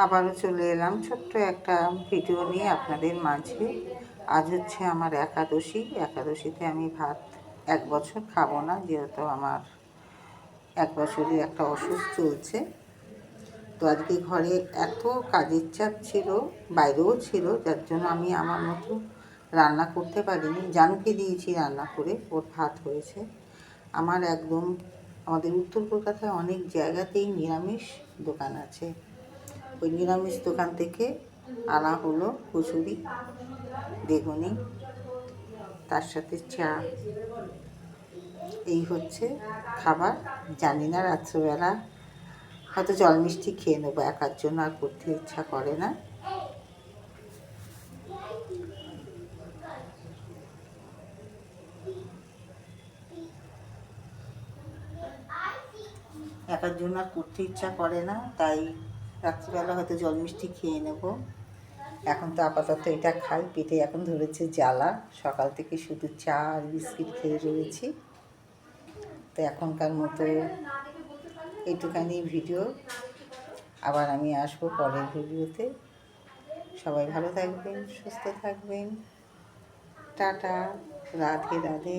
আবারও চলে এলাম ছোট্ট একটা ভিডিও নিয়ে আপনাদের মাঝে। আজ হচ্ছে আমার একাদশী। একাদশীতে আমি ভাত 1 বছর খাবো না, যেহেতু আমার 1 বছরের একটা অসুখ চলছে। তো আজকে ঘরে এত কাজের চাপ ছিল, বাইরেও ছিল, যার জন্য আমি আমার মতো রান্না করতে পারিনি। জানুকে দিয়েছি রান্না করে, ওর ভাত হয়েছে। আমার একদম আমাদের উত্তর কলকাতায় অনেক জায়গাতেই নিরামিষ দোকান আছে। ওই নিরামিষ দোকান থেকে আনা হলো কচুরি, বেগুনি, তার সাথে চা। এই হচ্ছে খাবার। জানি না রাত্রেবেলা হয়তো জল মিষ্টি খেয়ে নেবো, একার জন্য আর করতে ইচ্ছা করে না। একার জন্য আর করতে ইচ্ছা করে না, তাই রাত্রিবেলা হয়তো জল মিষ্টি খেয়ে নেব। এখন তো আপাতত এটা খাই, পেটে এখন ধরেছে জ্বালা। সকাল থেকে শুধু চা আর বিস্কিট খেয়ে রয়েছি। তো এখনকার মতো এইটুখানি ভিডিও। আবার আমি আসবো পরের ভিডিওতে। সবাই ভালো থাকবেন, সুস্থ থাকবেন। টাটা, রাধে রাধে।